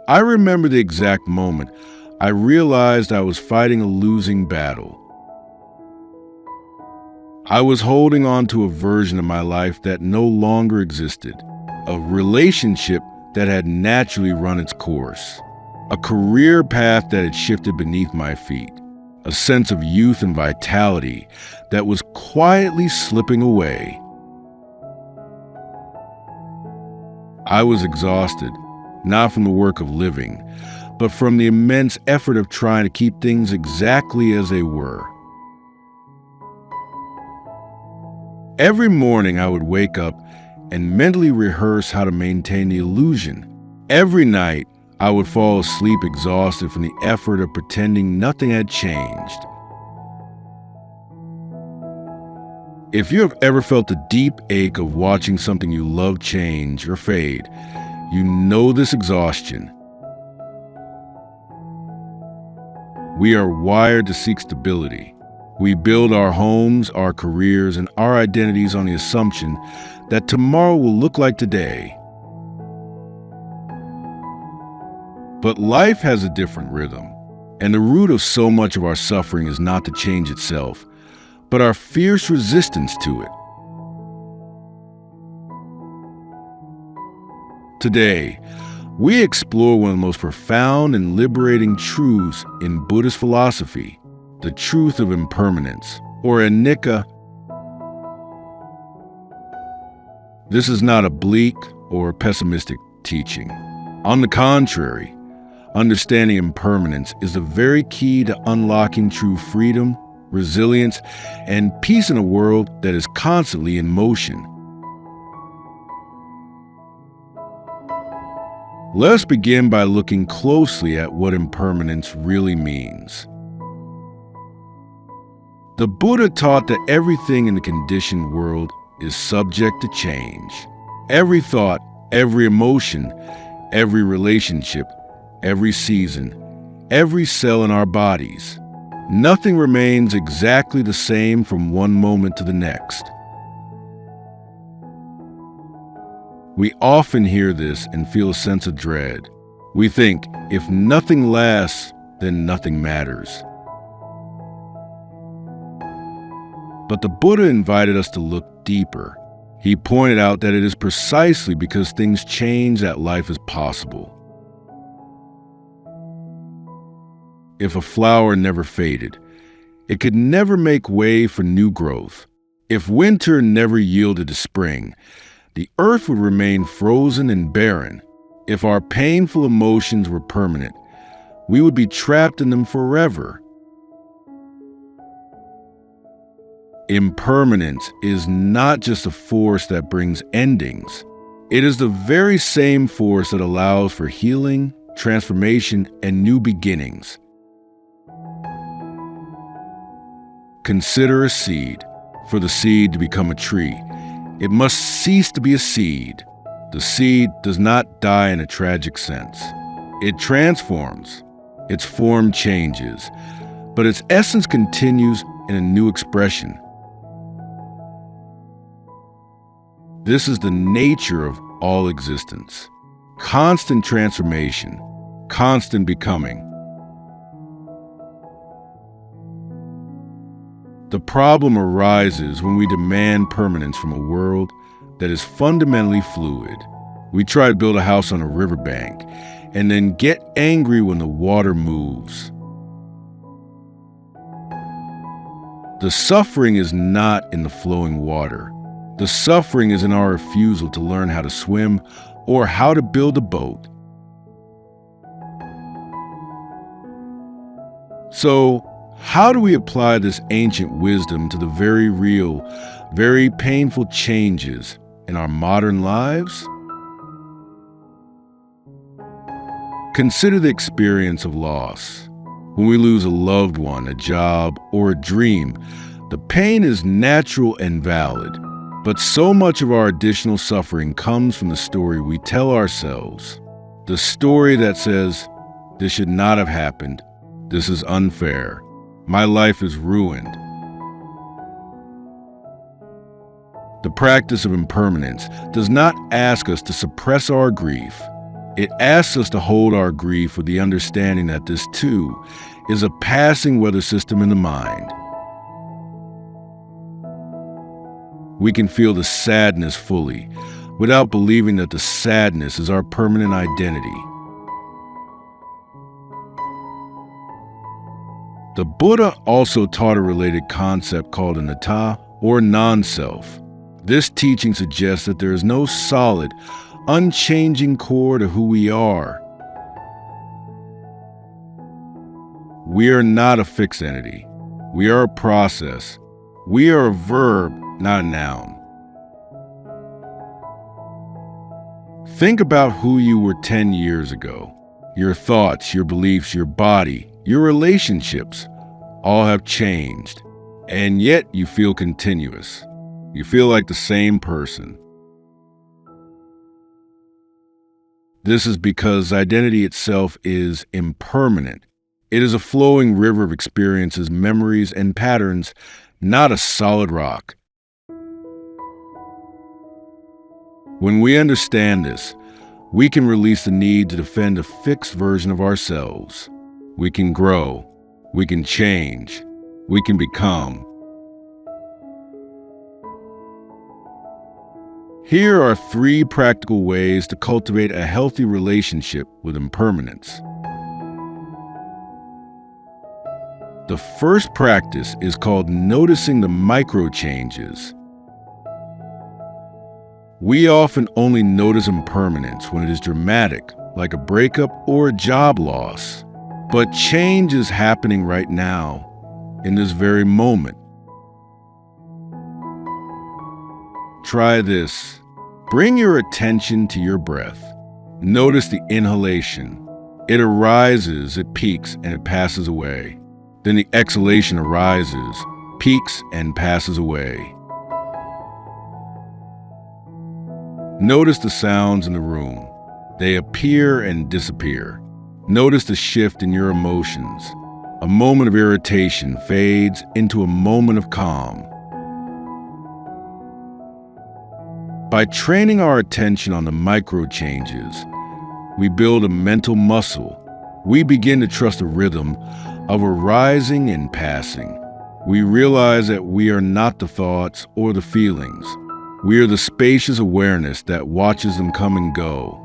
I remember the exact moment I realized I was fighting a losing battle. I was holding on to a version of my life that no longer existed, a relationship that had naturally run its course, a career path that had shifted beneath my feet, a sense of youth and vitality that was quietly slipping away. I was exhausted, not from the work of living, but from the immense effort of trying to keep things exactly as they were. Every morning I would wake up and mentally rehearse how to maintain the illusion. Every night I would fall asleep exhausted from the effort of pretending nothing had changed. If you have ever felt the deep ache of watching something you love change or fade, you know this exhaustion. We are wired to seek stability. We build our homes, our careers, and our identities on the assumption that tomorrow will look like today. But life has a different rhythm, and the root of so much of our suffering is not the change itself, but our fierce resistance to it. Today, we explore one of the most profound and liberating truths in Buddhist philosophy, the truth of impermanence, or Anicca. This is not a bleak or pessimistic teaching. On the contrary, understanding impermanence is the very key to unlocking true freedom, resilience, and peace in a world that is constantly in motion. Let us begin by looking closely at what impermanence really means. The Buddha taught that everything in the conditioned world is subject to change. Every thought, every emotion, every relationship, every season, every cell in our bodies. Nothing remains exactly the same from one moment to the next. We often hear this and feel a sense of dread. We think, if nothing lasts, then nothing matters. But the Buddha invited us to look deeper. He pointed out that it is precisely because things change that life is possible. If a flower never faded, it could never make way for new growth. If winter never yielded to spring, the earth would remain frozen and barren. If our painful emotions were permanent, we would be trapped in them forever. Impermanence is not just a force that brings endings. It is the very same force that allows for healing, transformation, and new beginnings. Consider a seed. For the seed to become a tree, it must cease to be a seed. The seed does not die in a tragic sense. It transforms. Its form changes, but its essence continues in a new expression. This is the nature of all existence. Constant transformation, constant becoming. The problem arises when we demand permanence from a world that is fundamentally fluid. We try to build a house on a riverbank and then get angry when the water moves. The suffering is not in the flowing water. The suffering is in our refusal to learn how to swim or how to build a boat. So, how do we apply this ancient wisdom to the very real, very painful changes in our modern lives? Consider the experience of loss. When we lose a loved one, a job, or a dream, the pain is natural and valid. But so much of our additional suffering comes from the story we tell ourselves. The story that says, this should not have happened, this is unfair, my life is ruined. The practice of impermanence does not ask us to suppress our grief. It asks us to hold our grief with the understanding that this, too, is a passing weather system in the mind. We can feel the sadness fully, without believing that the sadness is our permanent identity. The Buddha also taught a related concept called Anatta, or non-self. This teaching suggests that there is no solid, unchanging core to who we are. We are not a fixed entity. We are a process. We are a verb, not a noun. Think about who you were 10 years ago. Your thoughts, your beliefs, your body, your relationships all have changed, and yet you feel continuous. You feel like the same person. This is because identity itself is impermanent. It is a flowing river of experiences, memories, and patterns, not a solid rock. When we understand this, we can release the need to defend a fixed version of ourselves. We can grow. We can change. We can become. Here are 3 practical ways to cultivate a healthy relationship with impermanence. The first practice is called noticing the micro changes. We often only notice impermanence when it is dramatic, like a breakup or a job loss. But change is happening right now, in this very moment. Try this. Bring your attention to your breath. Notice the inhalation. It arises, it peaks, and it passes away. Then the exhalation arises, peaks, and passes away. Notice the sounds in the room. They appear and disappear. Notice the shift in your emotions. A moment of irritation fades into a moment of calm. By training our attention on the micro changes, we build a mental muscle. We begin to trust the rhythm of arising and passing. We realize that we are not the thoughts or the feelings. We are the spacious awareness that watches them come and go.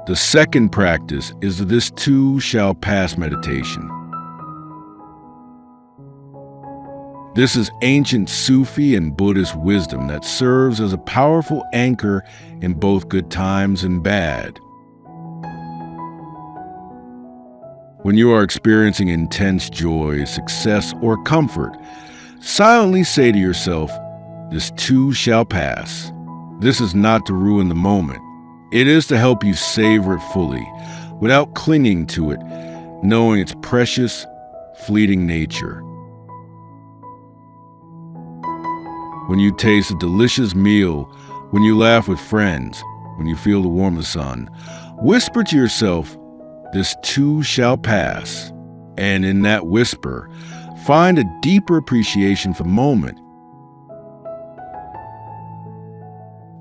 The second practice is the "this too shall pass" meditation. This is ancient Sufi and Buddhist wisdom that serves as a powerful anchor in both good times and bad. When you are experiencing intense joy, success, or comfort, silently say to yourself, "This too shall pass." This is not to ruin the moment. It is to help you savor it fully, without clinging to it, knowing its precious, fleeting nature. When you taste a delicious meal, when you laugh with friends, when you feel the warmth of the sun, whisper to yourself, "This too shall pass." And in that whisper, find a deeper appreciation for the moment.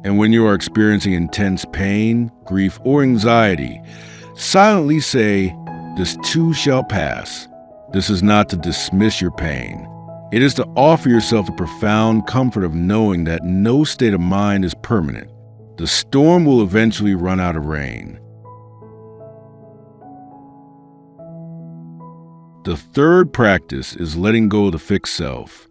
And when you are experiencing intense pain, grief, or anxiety, silently say, "This too shall pass." This is not to dismiss your pain. It is to offer yourself the profound comfort of knowing that no state of mind is permanent. The storm will eventually run out of rain. The third practice is letting go of the fixed self.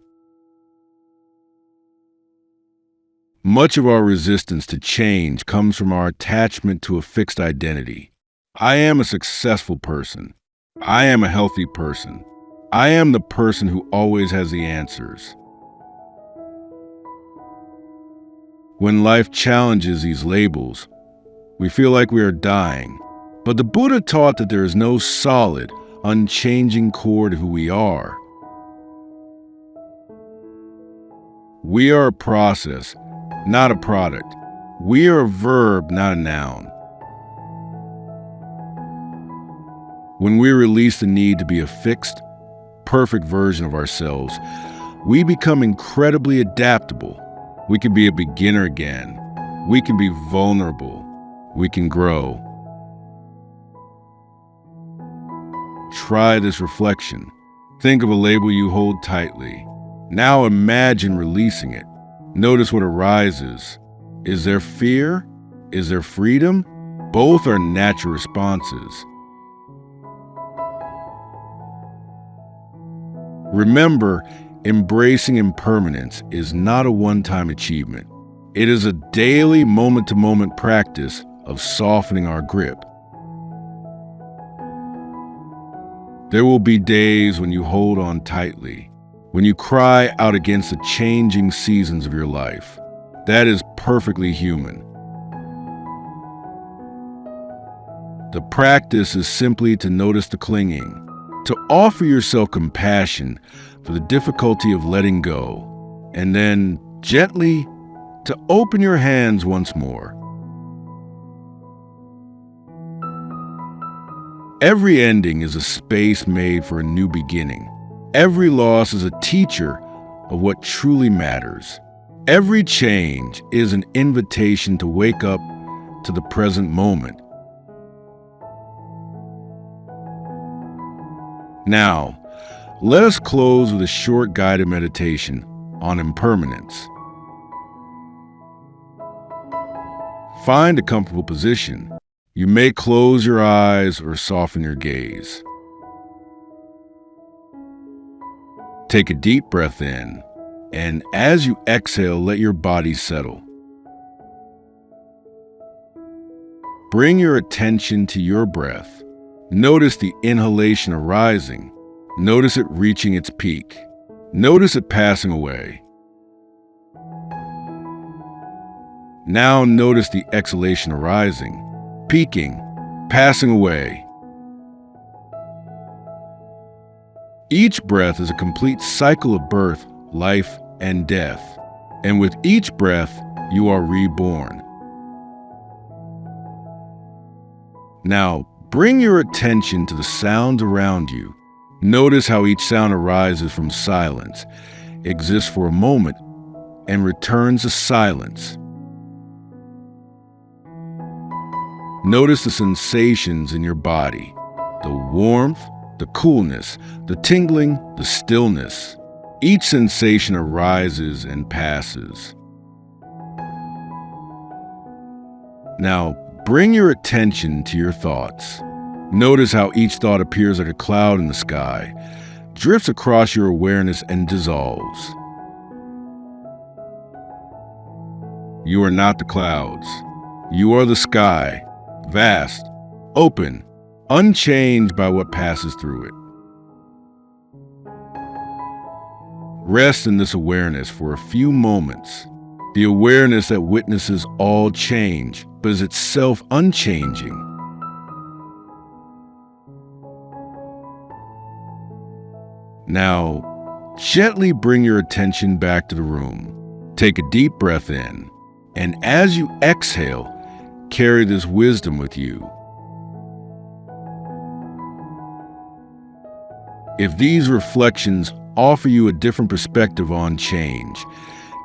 Much of our resistance to change comes from our attachment to a fixed identity. I am a successful person. I am a healthy person. I am the person who always has the answers. When life challenges these labels, we feel like we are dying. But the Buddha taught that there is no solid, unchanging core to who we are. We are a process, not a product. We are a verb, not a noun. When we release the need to be a fixed, perfect version of ourselves, we become incredibly adaptable. We can be a beginner again, We can be vulnerable. We can grow. Try this reflection. Think of a label you hold tightly. Now imagine releasing it. Notice what arises. Is there fear? Is there freedom? Both are natural responses. Remember, embracing impermanence is not a one-time achievement. It is a daily, moment-to-moment practice of softening our grip. There will be days when you hold on tightly, when you cry out against the changing seasons of your life. That is perfectly human. The practice is simply to notice the clinging, to offer yourself compassion for the difficulty of letting go, and then gently to open your hands once more. Every ending is a space made for a new beginning. Every loss is a teacher of what truly matters. Every change is an invitation to wake up to the present moment. Now, let us close with a short guided meditation on impermanence. Find a comfortable position. You may close your eyes or soften your gaze. Take a deep breath in, and as you exhale, let your body settle. Bring your attention to your breath. Notice the inhalation arising. Notice it reaching its peak. Notice it passing away. Now notice the exhalation arising, peaking, passing away. Each breath is a complete cycle of birth, life, and death. And with each breath, you are reborn. Now, bring your attention to the sounds around you. Notice how each sound arises from silence, exists for a moment, and returns to silence. Notice the sensations in your body, the warmth, the coolness, the tingling, the stillness. Each sensation arises and passes. Now, bring your attention to your thoughts. Notice how each thought appears like a cloud in the sky, drifts across your awareness and dissolves. You are not the clouds. You are the sky, vast, open, unchanged by what passes through it. Rest in this awareness for a few moments, the awareness that witnesses all change, but is itself unchanging. Now, gently bring your attention back to the room. Take a deep breath in, and as you exhale, carry this wisdom with you. If these reflections offer you a different perspective on change,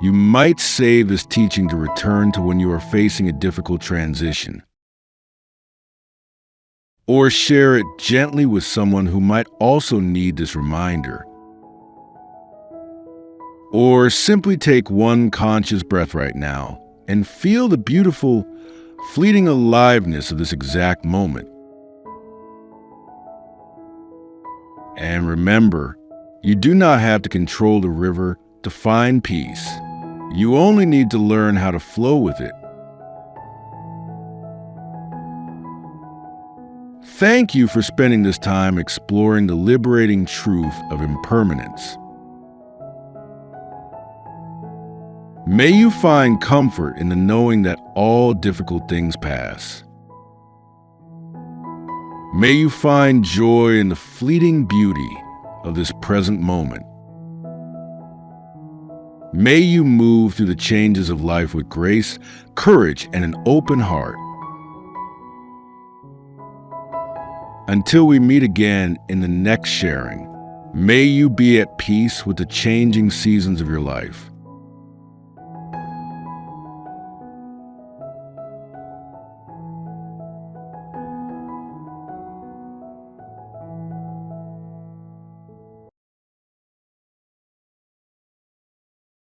you might save this teaching to return to when you are facing a difficult transition. Or share it gently with someone who might also need this reminder. Or simply take one conscious breath right now and feel the beautiful, fleeting aliveness of this exact moment. And remember, you do not have to control the river to find peace. You only need to learn how to flow with it. Thank you for spending this time exploring the liberating truth of impermanence. May you find comfort in the knowing that all difficult things pass. May you find joy in the fleeting beauty of this present moment. May you move through the changes of life with grace, courage, and an open heart. Until we meet again in the next sharing, may you be at peace with the changing seasons of your life.